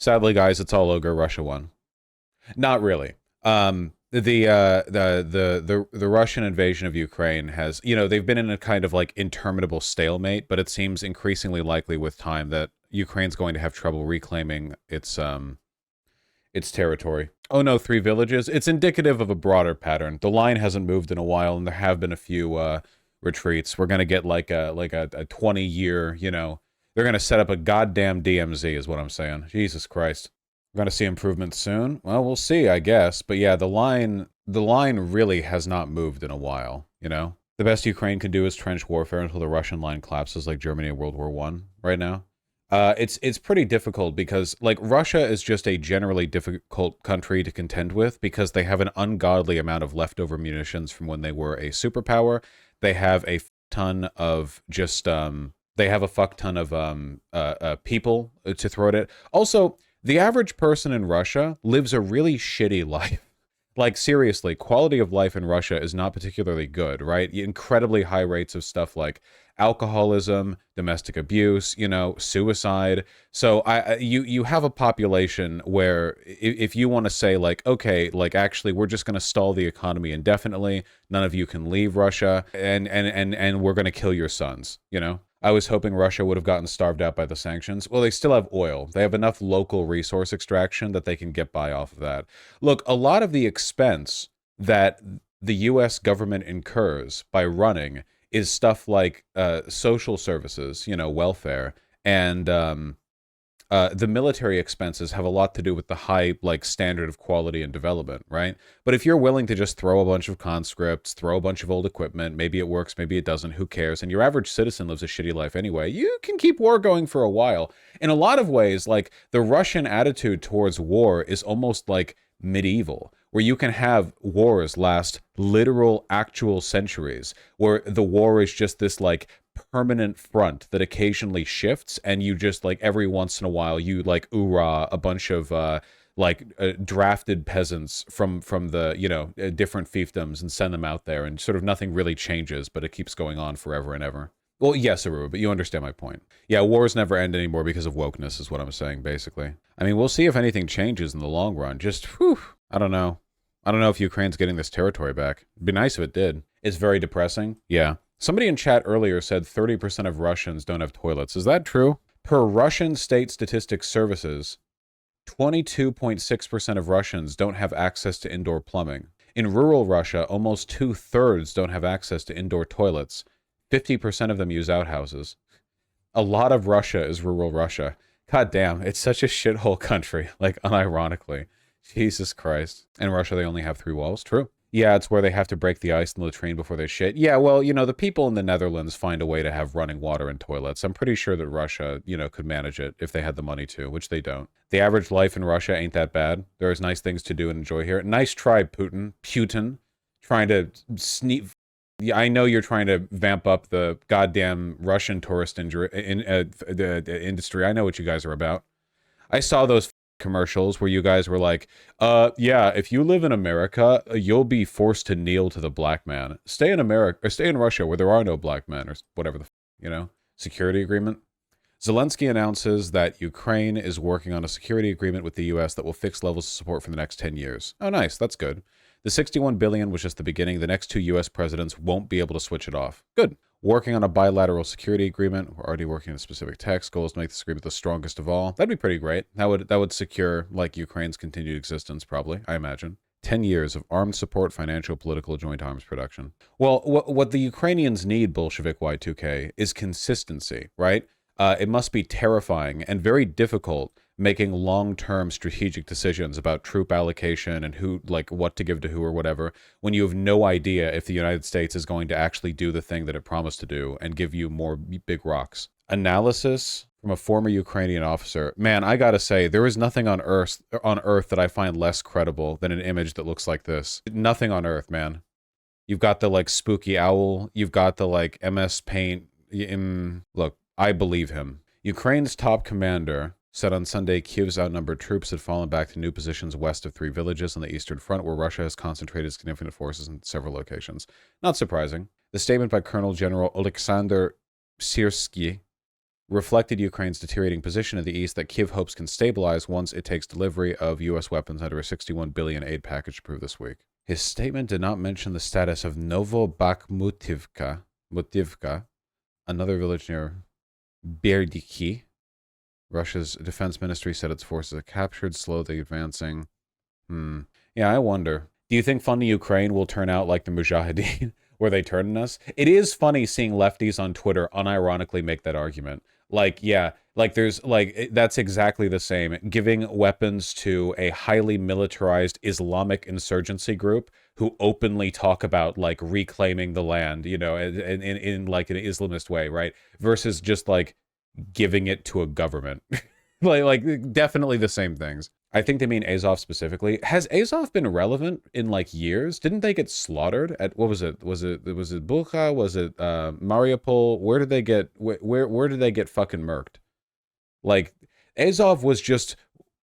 Sadly, guys, it's all ogre. Russia won. Not really. The Russian invasion of Ukraine has, they've been in a kind of like interminable stalemate, but it seems increasingly likely with time that Ukraine's going to have trouble reclaiming its territory. Oh no, three villages. It's indicative of a broader pattern. The line hasn't moved in a while, and there have been a few retreats. We're gonna get like a 20-year, they're gonna set up a goddamn DMZ, is what I'm saying. Jesus Christ. We're gonna see improvements soon. Well, we'll see, I guess. But yeah, the line really has not moved in a while. The best Ukraine can do is trench warfare until the Russian line collapses, like Germany in World War One right now. It's pretty difficult because like Russia is just a generally difficult country to contend with because they have an ungodly amount of leftover munitions from when they were a superpower. They have a ton of just they have a fuck ton of people to throw at it. Also, the average person in Russia lives a really shitty life. Like, seriously, quality of life in Russia is not particularly good, right? Incredibly high rates of stuff like alcoholism, domestic abuse, suicide. So you have a population where if you want to say like, okay, like actually we're just going to stall the economy indefinitely, none of you can leave Russia, and we're going to kill your sons. I was hoping Russia would have gotten starved out by the sanctions. Well, they still have oil. They have enough local resource extraction that they can get by off of that. Look, a lot of the expense that the US government incurs by running is stuff like social services, welfare, and the military expenses have a lot to do with the high like standard of quality and development, right? But if you're willing to just throw a bunch of conscripts, throw a bunch of old equipment, maybe it works, maybe it doesn't, who cares? And your average citizen lives a shitty life anyway, you can keep war going for a while. In a lot of ways, like the Russian attitude towards war is almost like medieval, where you can have wars last literal actual centuries, where the war is just this like permanent front that occasionally shifts, and you just like every once in a while you like oorah a bunch of drafted peasants from the different fiefdoms and send them out there, and sort of nothing really changes, but it keeps going on forever and ever. Well, yes, Aru, but you understand my point. Yeah, wars never end anymore because of wokeness, is what I'm saying, basically. I mean, we'll see if anything changes in the long run. Just, whew, I don't know. I don't know if Ukraine's getting this territory back. It'd be nice if it did. It's very depressing. Yeah. Somebody in chat earlier said 30% of Russians don't have toilets. Is that true? Per Russian State Statistics Services, 22.6% of Russians don't have access to indoor plumbing. In rural Russia, almost 2/3 don't have access to indoor toilets. 50% of them use outhouses. A lot of Russia is rural Russia. God damn, it's such a shithole country, like unironically. Jesus Christ. In Russia, they only have 3 walls. True. Yeah, it's where they have to break the ice in the latrine before they shit. Yeah, well, the people in the Netherlands find a way to have running water and toilets. I'm pretty sure that Russia, could manage it if they had the money to, which they don't. The average life in Russia ain't that bad. There's nice things to do and enjoy here. Nice try, Putin, trying to sneak. Yeah, I know you're trying to vamp up the goddamn Russian tourist the industry. I know what you guys are about. I saw those commercials where you guys were like, yeah, if you live in America, you'll be forced to kneel to the black man. Stay in America, or stay in Russia where there are no black men, or whatever security agreement. Zelensky announces that Ukraine is working on a security agreement with the US that will fix levels of support for the next 10 years. Oh, nice. That's good. The $61 billion was just the beginning. The next 2 US presidents won't be able to switch it off. Good. Working on a bilateral security agreement. We're already working on a specific text. Goal is to make this agreement the strongest of all. That'd be pretty great. That would secure like Ukraine's continued existence, probably, I imagine. 10 years of armed support, financial, political, joint arms production. Well, what the Ukrainians need, Bolshevik Y2K, is consistency, right? It must be terrifying and very difficult making long-term strategic decisions about troop allocation and who, like, what to give to who or whatever, when you have no idea if the United States is going to actually do the thing that it promised to do and give you more big rocks. Analysis from a former Ukrainian officer. Man, I gotta say, there is nothing on Earth that I find less credible than an image that looks like this. Nothing on Earth, man. You've got the, like, spooky owl. You've got the, like, MS Paint. Look, I believe him. Ukraine's top commander said on Sunday Kyiv's outnumbered troops had fallen back to new positions west of 3 villages on the Eastern Front, where Russia has concentrated significant forces in several locations. Not surprising. The statement by Colonel General Alexander Syrskyi reflected Ukraine's deteriorating position in the east that Kyiv hopes can stabilize once it takes delivery of U.S. weapons under a $61 billion aid package approved this week. His statement did not mention the status of Novobakhmutivka, another village near Berdiki. Russia's defense ministry said its forces are captured, slowly advancing. Yeah, I wonder. Do you think Funny Ukraine will turn out like the Mujahideen, where they turn on us? It is funny seeing lefties on Twitter unironically make that argument. Like, yeah, like there's like, that's exactly the same. Giving weapons to a highly militarized Islamic insurgency group who openly talk about like reclaiming the land, you know, in like an Islamist way, right? Versus just like giving it to a government. like definitely the same things. I think they mean Azov specifically. Has Azov been relevant in like years? Didn't they get slaughtered at, what was it? Was it Bulka? Was it Mariupol? Where did they get where did they get fucking murked? Like Azov was just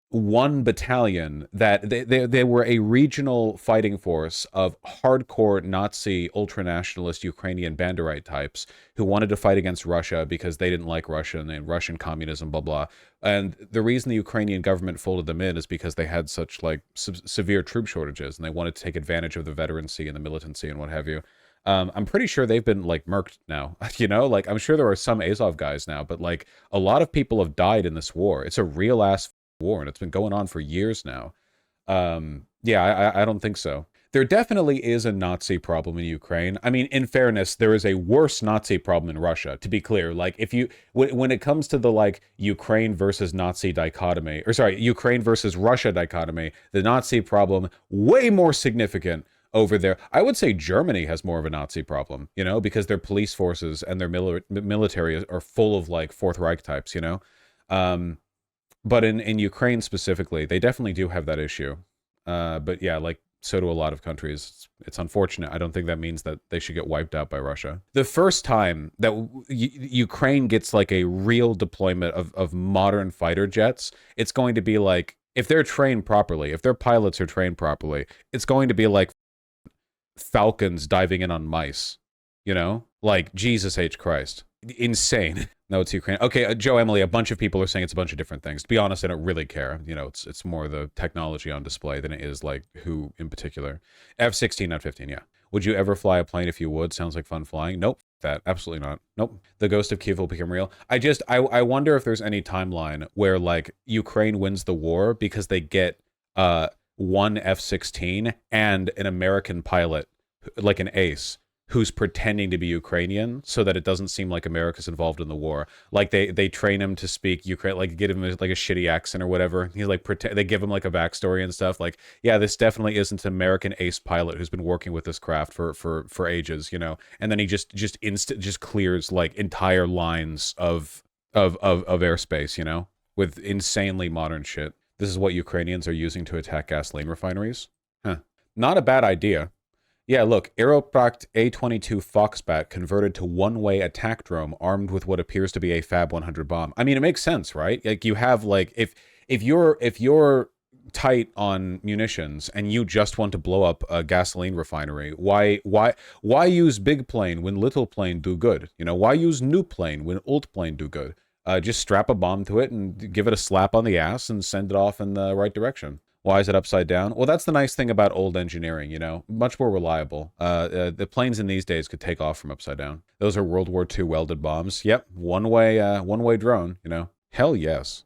one battalion that they were a regional fighting force of hardcore Nazi ultranationalist Ukrainian Banderite types who wanted to fight against Russia because they didn't like Russia and Russian communism, blah, blah. And the reason the Ukrainian government folded them in is because they had such like severe troop shortages and they wanted to take advantage of the veterancy and the militancy and what have you. I'm pretty sure they've been like murked now, you know, like I'm sure there are some Azov guys now, but like a lot of people have died in this war. It's a real ass war and it's been going on for years now. Yeah, I don't think so. There definitely is a Nazi problem in Ukraine. I mean, in fairness, there is a worse Nazi problem in Russia, to be clear. Like if you, when it comes to the like Ukraine versus Nazi dichotomy, or sorry, Ukraine versus Russia dichotomy, the Nazi problem way more significant over there. I would say Germany has more of a Nazi problem, you know, because their police forces and their military are full of like Fourth Reich types, you know. But in Ukraine specifically, they definitely do have that issue. But yeah, like so do a lot of countries. It's unfortunate. I don't think that means that they should get wiped out by Russia. The first time that Ukraine gets like a real deployment of modern fighter jets, it's going to be like, if they're trained properly, if their pilots are trained properly, it's going to be like falcons diving in on mice, you know? Like, Jesus H. Christ. Insane. No, it's Ukraine. Okay, Joe, Emily, a bunch of people are saying it's a bunch of different things. To be honest, I don't really care. You know, it's more the technology on display than it is like who in particular. F-16, not 15, yeah. Would you ever fly a plane if you would? Sounds like fun flying. Nope, that absolutely not. Nope. The ghost of Kyiv will become real. I wonder if there's any timeline where like Ukraine wins the war because they get one F-16 and an American pilot, like an ace, who's pretending to be Ukrainian so that it doesn't seem like America's involved in the war. Like they train him to speak Ukraine, like get him like a shitty accent or whatever. He's like, they give him like a backstory and stuff. Like, yeah, this definitely isn't an American ace pilot who's been working with this craft for ages, you know? And then he just clears like entire lines of airspace, you know, with insanely modern shit. This is what Ukrainians are using to attack gasoline refineries. Huh. Not a bad idea. Yeah, look, Aeropract A-22 Foxbat converted to one-way attack drone armed with what appears to be a Fab 100 bomb. I mean, it makes sense, right? Like you have like if you're tight on munitions and you just want to blow up a gasoline refinery, why use big plane when little plane do good? You know, why use new plane when old plane do good? Just strap a bomb to it and give it a slap on the ass and send it off in the right direction. Why is it upside down? Well, that's the nice thing about old engineering, you know, much more reliable. The planes in these days could take off from upside down. Those are World War II welded bombs. Yep, one-way drone, you know. Hell yes.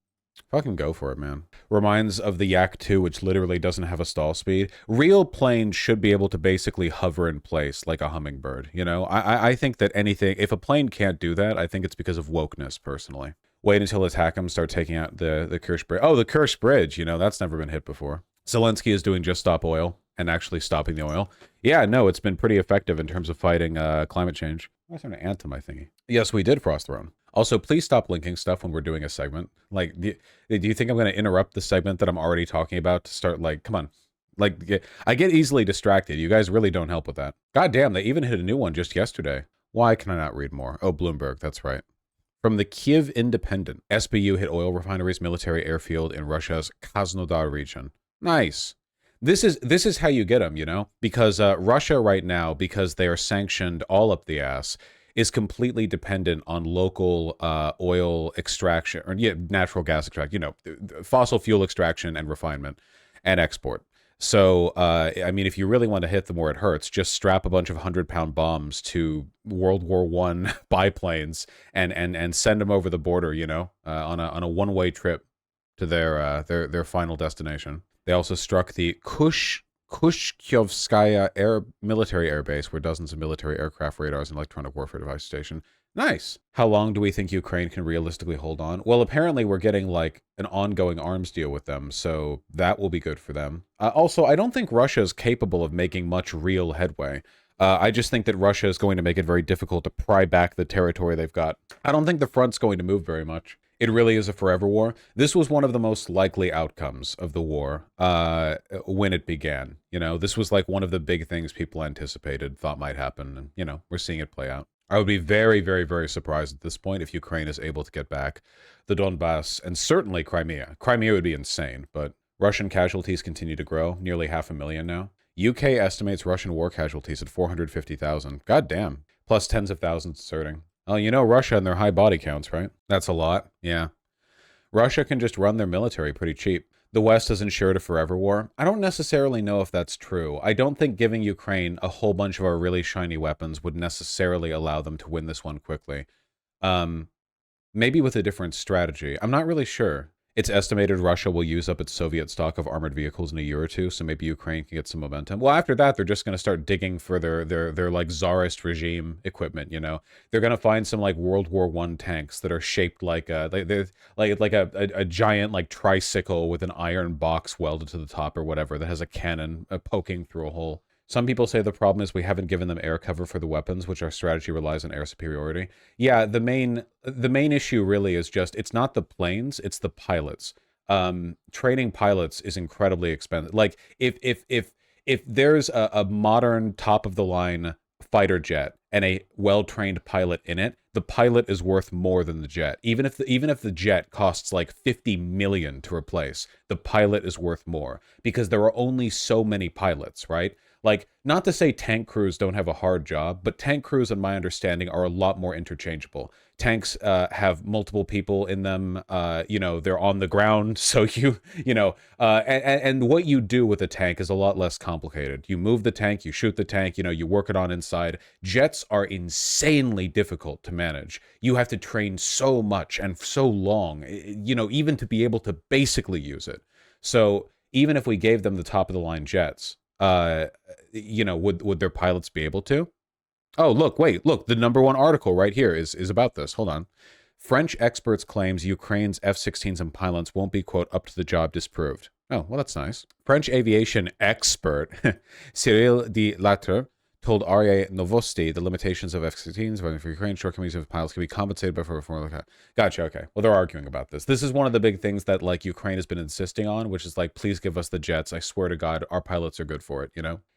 Fucking go for it, man. Reminds of the Yak 2, which literally doesn't have a stall speed. Real planes should be able to basically hover in place like a hummingbird, you know? I think that anything, if a plane can't do that, I think it's because of wokeness, personally. Wait until attack them, start taking out the Kerch Bridge. Oh, the Kerch Bridge, you know, that's never been hit before. Zelensky is doing Just Stop Oil and actually stopping the oil. Yeah, no, it's been pretty effective in terms of fighting climate change. I turned an ant to my thingy. Yes, we did, Frost Throne. Also, please stop linking stuff when we're doing a segment. Like, do you think I'm going to interrupt the segment that I'm already talking about to start, like, come on. Like, I get easily distracted. You guys really don't help with that. God damn, they even hit a new one just yesterday. Why can I not read more? Oh, Bloomberg, that's right. From the Kyiv Independent, SBU hit oil refineries military airfield in Russia's Krasnodar region. Nice. This is how you get them, you know? Because Russia right now, because they are sanctioned all up the ass, is completely dependent on local oil extraction, or yeah, natural gas extraction, fossil fuel extraction and refinement and export. So, I mean, if you really want to hit them where it hurts, just strap a bunch of 100-pound bombs to World War I biplanes and send them over the border, on a one-way trip to their final destination. They also struck the Kushkyovskaya military air base, where dozens of military aircraft, radars, and electronic warfare devices station. Nice. How long do we think Ukraine can realistically hold on? Well, apparently we're getting like an ongoing arms deal with them, so that will be good for them. Also, I don't think Russia is capable of making much real headway. I just think that Russia is going to make it very difficult to pry back the territory they've got. I don't think the front's going to move very much. It really is a forever war. This was one of the most likely outcomes of the war when it began. This was like one of the big things people anticipated, thought might happen, and, we're seeing it play out. I would be very, very, very surprised at this point if Ukraine is able to get back the Donbass and certainly Crimea. Crimea would be insane, but Russian casualties continue to grow, nearly 500,000 now. UK estimates Russian war casualties at 450,000. God damn. Plus tens of thousands deserting. Oh, Russia and their high body counts, right? That's a lot. Yeah. Russia can just run their military pretty cheap. The West has ensured a forever war. I don't necessarily know if that's true. I don't think giving Ukraine a whole bunch of our really shiny weapons would necessarily allow them to win this one quickly. Maybe with a different strategy. I'm not really sure. It's estimated Russia will use up its Soviet stock of armored vehicles in a year or two, so maybe Ukraine can get some momentum. Well, after that, they're just going to start digging for their like czarist regime equipment. They're going to find some like World War I tanks that are shaped like a giant like tricycle with an iron box welded to the top or whatever that has a cannon poking through a hole. Some people say the problem is we haven't given them air cover for the weapons, which our strategy relies on air superiority. Yeah, the main issue really is just, it's not the planes, it's the pilots. Training pilots is incredibly expensive. Like if there's a modern top of the line fighter jet and a well-trained pilot in it, the pilot is worth more than the jet. Even if the jet costs like 50 million to replace, the pilot is worth more because there are only so many pilots, right? Like, not to say tank crews don't have a hard job, but tank crews, in my understanding, are a lot more interchangeable. Tanks have multiple people in them. They're on the ground, so and what you do with a tank is a lot less complicated. You move the tank, you shoot the tank, you work it on inside. Jets are insanely difficult to manage. You have to train so much and so long, even to be able to basically use it. So even if we gave them the top of the line jets, would their pilots be able to? Oh, look, the number one article right here is about this. Hold on. French experts claims Ukraine's F-16s and pilots won't be, quote, up to the job disproved. Oh, well, that's nice. French aviation expert Cyril de Latre told RA Novosti the limitations of F-16s for Ukraine shortcomings of pilots can be compensated by for Gotcha, okay. Well, they're arguing about this. This is one of the big things that, like, Ukraine has been insisting on, which is, like, please give us the jets. I swear to God, our pilots are good for it,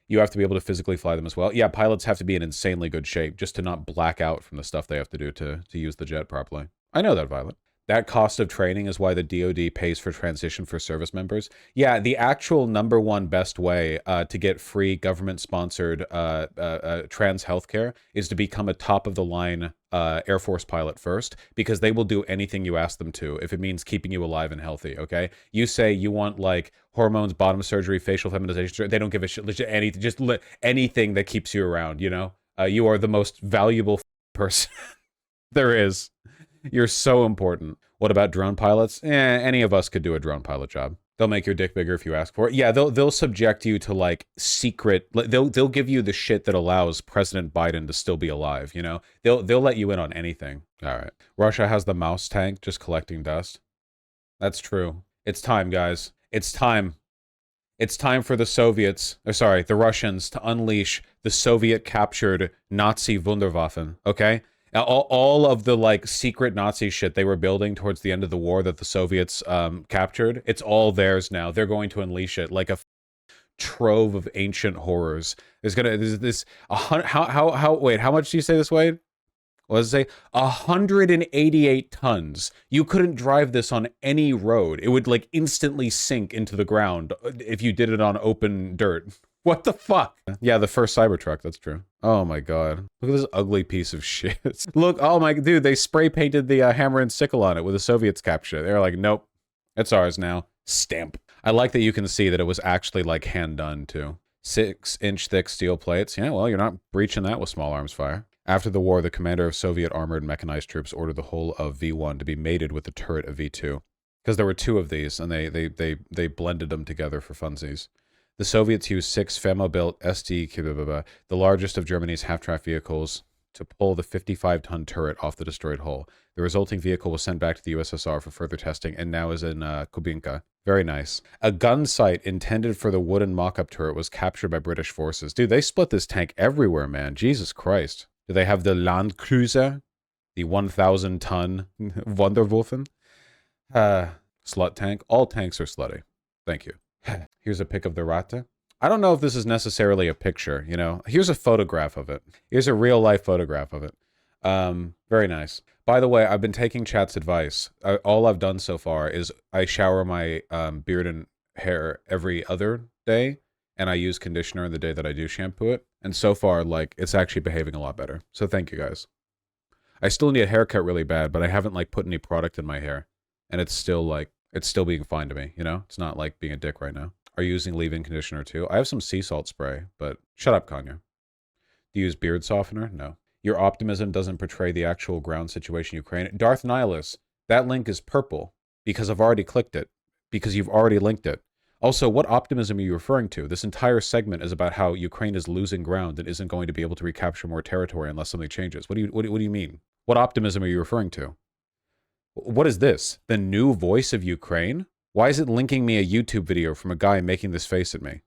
You have to be able to physically fly them as well. Yeah, pilots have to be in insanely good shape just to not black out from the stuff they have to do to use the jet properly. I know that, Violet. That cost of training is why the DoD pays for transition for service members. Yeah, the actual number one best way to get free government-sponsored trans healthcare is to become a top-of-the-line Air Force pilot first, because they will do anything you ask them to if it means keeping you alive and healthy, okay? You say you want, like, hormones, bottom surgery, facial feminization, they don't give a shit, anything that keeps you around, You are the most valuable person there is. You're so important. What about drone pilots? Any of us could do a drone pilot job. They'll make your dick bigger if you ask for it. Yeah, they'll subject you to like secret. They'll give you the shit that allows President Biden to still be alive. They'll let you in on anything. All right. Russia has the mouse tank just collecting dust. That's true. It's time, guys. It's time. It's time for the Russians to unleash the Soviet-captured Nazi Wunderwaffen. Okay. All of the like secret Nazi shit they were building towards the end of the war that the Soviets captured, it's all theirs now. They're going to unleash it like a trove of ancient horrors. How much do you say this weighed? What does it say? 188 tons. You couldn't drive this on any road. It would like instantly sink into the ground if you did it on open dirt. What the fuck? Yeah, the first Cybertruck, that's true. Oh my god. Look at this ugly piece of shit. Look, oh my, dude, they spray painted the hammer and sickle on it with the Soviets capture. They're like, nope, it's ours now. Stamp. I like that you can see that it was actually like hand done too. 6-inch thick steel plates. Yeah, well, you're not breaching that with small arms fire. After the war, the commander of Soviet armored mechanized troops ordered the whole of V1 to be mated with the turret of V2. Because there were two of these, and they blended them together for funsies. The Soviets used 6 Fama-built ST, the largest of Germany's half-track vehicles, to pull the 55-ton turret off the destroyed hull. The resulting vehicle was sent back to the USSR for further testing and now is in Kubinka. Very nice. A gun sight intended for the wooden mock-up turret was captured by British forces. Dude, they split this tank everywhere, man. Jesus Christ. Do they have the Landcruiser? The 1,000-ton Wunderwaffe? Slut tank? All tanks are slutty. Thank you. Here's a pic of the Rata. I don't know if this is necessarily a picture, you know. Here's a photograph of it. Here's a real-life photograph of it. Very nice. By the way, I've been taking chat's advice. All I've done so far is I shower my beard and hair every other day, and I use conditioner the day that I do shampoo it. And so far, like, it's actually behaving a lot better. So thank you, guys. I still need a haircut really bad, but I haven't, like, put any product in my hair. And it's still, like, it's still being fine to me, you know? It's not like being a dick right now. Are you using leave-in conditioner too? I have some sea salt spray, but shut up, Kanye. Do you use beard softener? No. Your optimism doesn't portray the actual ground situation in Ukraine. Darth Nihilus, that link is purple because I've already clicked it, because you've already linked it. Also, what optimism are you referring to? This entire segment is about how Ukraine is losing ground and isn't going to be able to recapture more territory unless something changes. What do you mean? What optimism are you referring to? What is this? The new voice of Ukraine? Why is it linking me a YouTube video from a guy making this face at me?